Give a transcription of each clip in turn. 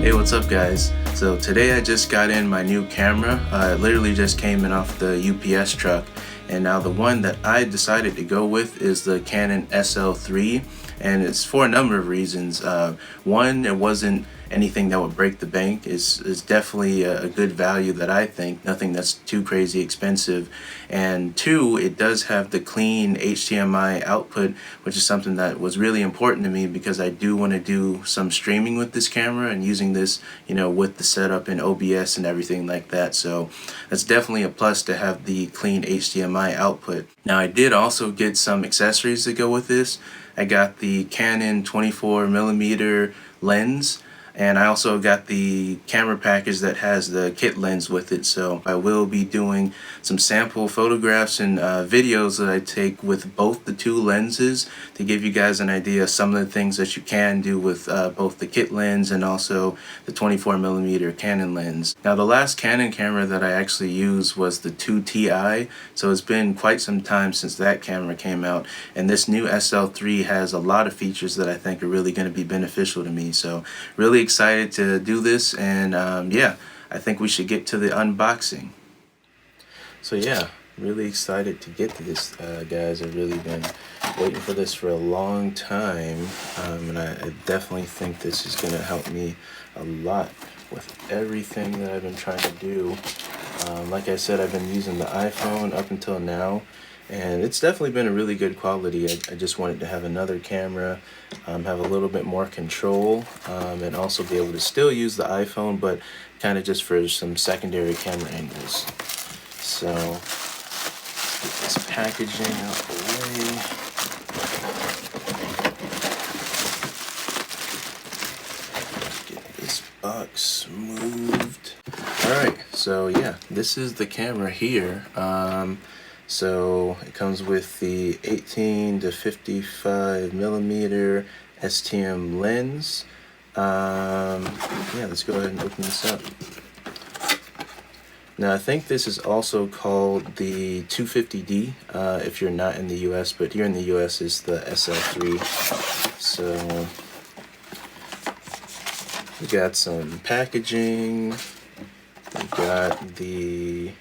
Hey, what's up guys? So today I just got in my new camera. It literally just came in off the UPS truck, and now the one that I decided to go with is the Canon SL3, and it's for a number of reasons. One, it wasn't anything that would break the bank. It's definitely a good value that I think, nothing that's too crazy expensive. And two, it does have the clean HDMI output, which is something that was really important to me because I do want to do some streaming with this camera and using this, you know, with the setup in OBS and everything like that. So that's definitely a plus to have the clean HDMI output. Now I did also get some accessories that go with this. I got the Canon 24mm lens, and I also got the camera package that has the kit lens with it. So I will be doing some sample photographs and videos that I take with both the two lenses to give you guys an idea of some of the things that you can do with both the kit lens and also the 24mm Canon lens. Now the last Canon camera that I actually used was the 2Ti, so it's been quite some time since that camera came out, and this new SL3 has a lot of features that I think are really going to be beneficial to me. So really excited to do this, and yeah, I think we should get to the unboxing. So yeah, really excited to get to this, guys. I've really been waiting for this for a long time, and I definitely think this is going to help me a lot with everything that I've been trying to do. Like I said, I've been using the iPhone up until now, and it's definitely been a really good quality. I just wanted to have another camera, have a little bit more control, and also be able to still use the iPhone, but kind of just for some secondary camera angles. So let's get this packaging out the way. Get this box moved. Alright, so yeah, this is the camera here. So it comes with the 18 to 55mm STM lens. Yeah, let's go ahead and open this up. Now I think this is also called the 250D if you're not in the US, but here in the US is the SL3. So we got some packaging. We got the...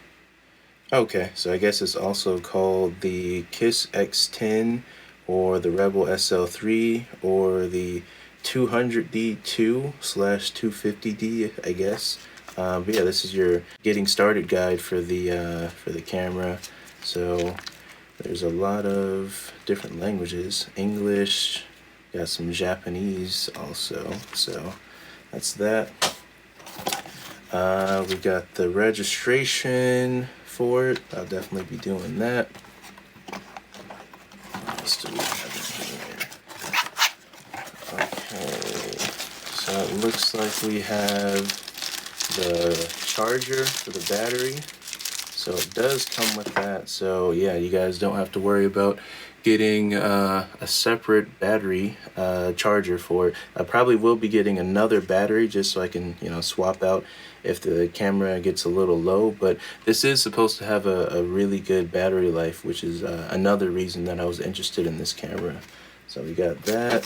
Okay, so I guess it's also called the KISS X10 or the Rebel SL3 or the 200D2/250D, I guess. But yeah, this is your getting started guide for the camera. So there's a lot of different languages. English, got some Japanese also. So that's that. We got the registration for it. I'll definitely be doing that. What else do we have in here? Okay, so it looks like we have the charger for the battery. So it does come with that. So yeah, you guys don't have to worry about getting a separate battery charger for it. I probably will be getting another battery just so I can, you know, swap out if the camera gets a little low, but this is supposed to have a really good battery life, which is another reason that I was interested in this camera. So we got that.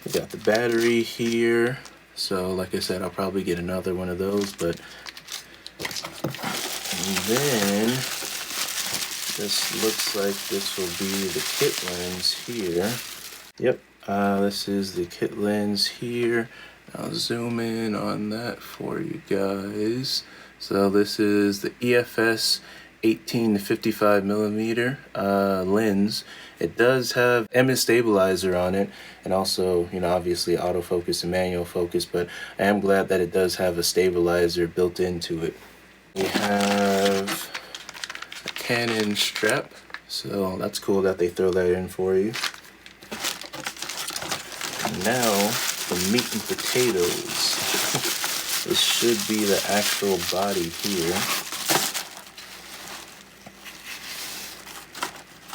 We got the battery here. So like I said, I'll probably get another one of those, but and then this looks like this will be the kit lens here. Yep, this is the kit lens here. I'll zoom in on that for you guys. So this is the EFS 18 to 55mm lens. It does have image stabilizer on it, and also, you know, obviously autofocus and manual focus, but I am glad that it does have a stabilizer built into it. We have a Canon strap, so that's cool that they throw that in for you. And now the meat and potatoes. This should be the actual body here.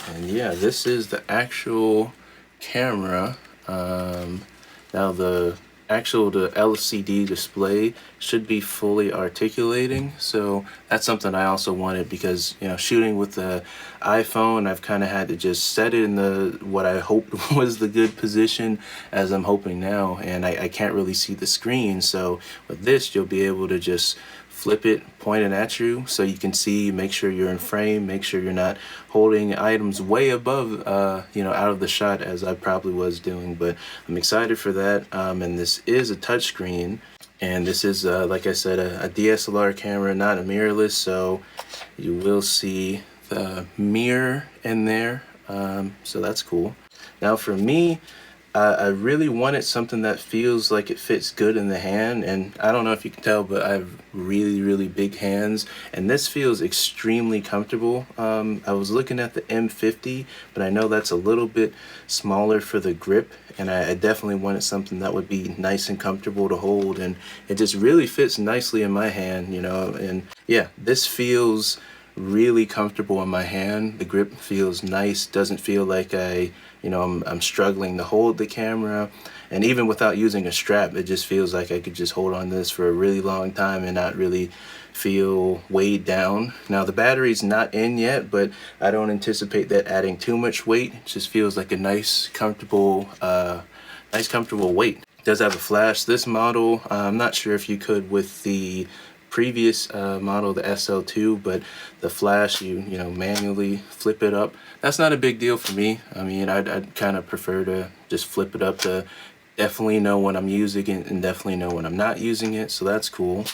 And yeah, this is the actual camera. Now the the LCD display should be fully articulating, so that's something I also wanted, because shooting with the iPhone, I've kind of had to just set it in the what I hoped was the good position, as I'm hoping now, and I can't really see the screen. So with this, you'll be able to just flip it, point it at you, so you can see, make sure you're in frame, make sure you're not holding items way above, out of the shot, as I probably was doing. But I'm excited for that, and this is a touchscreen, and this is, like I said, a DSLR camera, not a mirrorless, so you will see the mirror in there, so that's cool. Now for me, I really wanted something that feels like it fits good in the hand, and I don't know if you can tell, but I have really big hands, and this feels extremely comfortable. I was looking at the M50, but I know that's a little bit smaller for the grip, and I definitely wanted something that would be nice and comfortable to hold, and it just really fits nicely in my hand, and yeah, this feels really comfortable in my hand. The grip feels nice, doesn't feel like I'm struggling to hold the camera, and even without using a strap, it just feels like I could just hold on to this for a really long time and not really feel weighed down. Now the battery's not in yet, but I don't anticipate that adding too much weight. It just feels like a nice comfortable weight. It does have a flash. This model, I'm not sure if you could with the previous model, the SL2, but the flash, you manually flip it up. That's not a big deal for me. I mean, I'd kind of prefer to just flip it up to definitely know when I'm using it and definitely know when I'm not using it, so that's cool.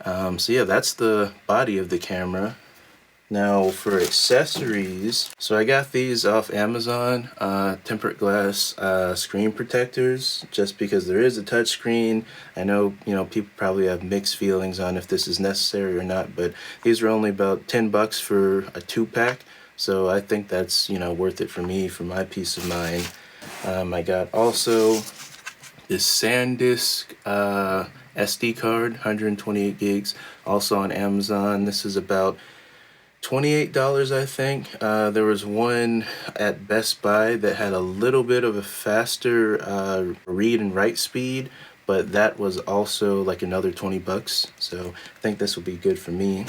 So yeah, that's the body of the camera. Now for accessories, so I got these off Amazon, tempered glass screen protectors, just because there is a touch screen. I know people probably have mixed feelings on if this is necessary or not, but these are only about 10 bucks for a 2-pack, so I think that's worth it for me, for my peace of mind. I got also this SanDisk SD card, 128 gigs, also on Amazon. This is about $28, I think. There was one at Best Buy that had a little bit of a faster read and write speed, but that was also like another 20 bucks. So I think this will be good for me.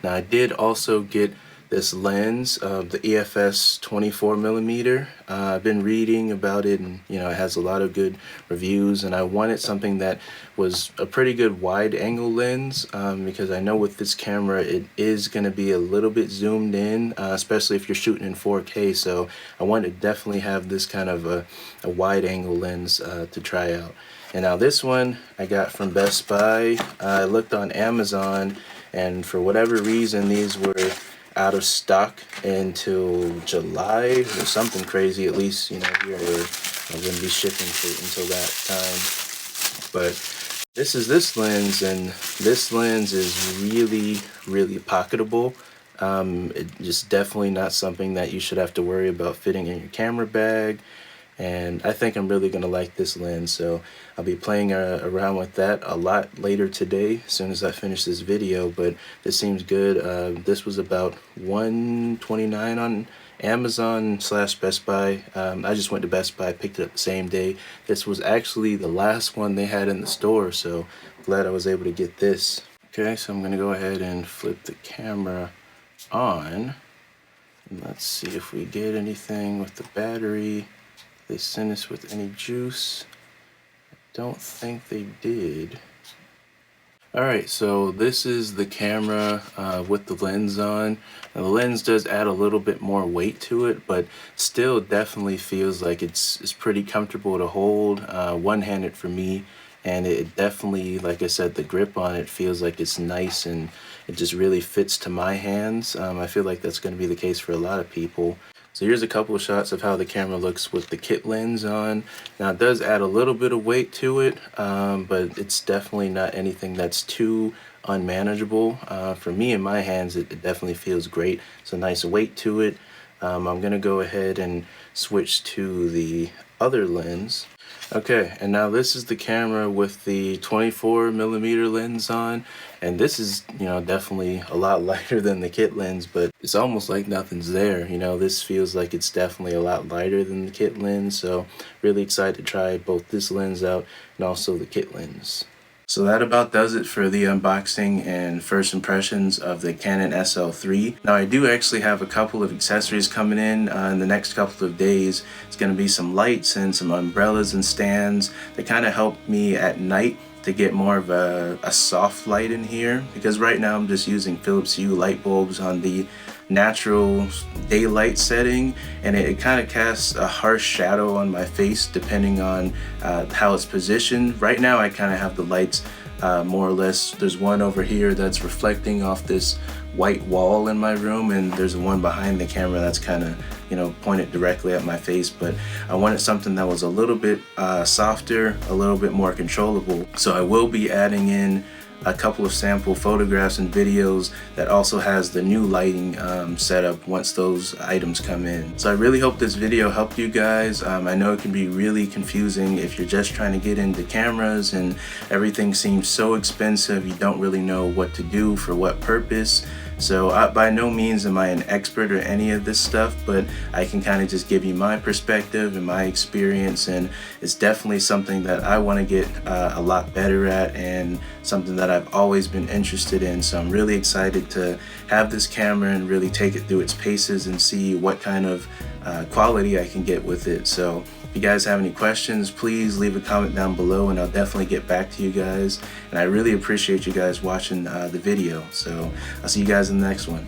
Now I did also get this lens, the EFS 24mm. I've been reading about it, and it has a lot of good reviews, and I wanted something that was a pretty good wide angle lens, because I know with this camera it is going to be a little bit zoomed in, especially if you're shooting in 4K, so I wanted to definitely have this kind of a wide angle lens to try out. And now this one I got from Best Buy. I looked on Amazon, and for whatever reason these were out of stock until July or something crazy, at least here I wouldn't be shipping until that time. But this is this lens, and this lens is really pocketable. It's just definitely not something that you should have to worry about fitting in your camera bag, and I think I'm really gonna like this lens, so I'll be playing around with that a lot later today as soon as I finish this video. But this seems good. This was about $129 on Amazon / Best Buy. I just went to Best Buy, picked it up the same day. This was actually the last one they had in the store, so glad I was able to get this. Okay, so I'm gonna go ahead and flip the camera on, and let's see if we get anything with the battery. They sent us with any juice. I don't think they did. Alright, so this is the camera with the lens on. Now, the lens does add a little bit more weight to it, but still definitely feels like it's pretty comfortable to hold, one-handed for me, and it definitely, like I said, the grip on it feels like it's nice and it just really fits to my hands. I feel like that's going to be the case for a lot of people. So here's a couple of shots of how the camera looks with the kit lens on. Now it does add a little bit of weight to it, but it's definitely not anything that's too unmanageable. For me in my hands, it definitely feels great. It's a nice weight to it. I'm gonna go ahead and switch to the other lens. Okay, and now this is the camera with the 24mm lens on, and this is, definitely a lot lighter than the kit lens, but it's almost like nothing's there. This feels like it's definitely a lot lighter than the kit lens, so really excited to try both this lens out and also the kit lens. So that about does it for the unboxing and first impressions of the Canon SL3. Now I do actually have a couple of accessories coming in the next couple of days. It's going to be some lights and some umbrellas and stands that kind of help me at night to get more of a soft light in here, because right now I'm just using Philips Hue light bulbs on the natural daylight setting, and it kind of casts a harsh shadow on my face depending on how it's positioned. Right now I kind of have the lights more or less, there's one over here that's reflecting off this white wall in my room, and there's one behind the camera that's kind of pointed directly at my face, but I wanted something that was a little bit softer, a little bit more controllable. So I will be adding in a couple of sample photographs and videos that also has the new lighting setup once those items come in. So I really hope this video helped you guys. I know it can be really confusing if you're just trying to get into cameras and everything seems so expensive, you don't really know what to do for what purpose. So by no means am I an expert or any of this stuff, but I can kind of just give you my perspective and my experience, and it's definitely something that I want to get a lot better at and something that I've always been interested in. So I'm really excited to have this camera and really take it through its paces and see what kind of quality I can get with it. So if you guys have any questions, please leave a comment down below and I'll definitely get back to you guys. And I really appreciate you guys watching the video. So I'll see you guys in the next one.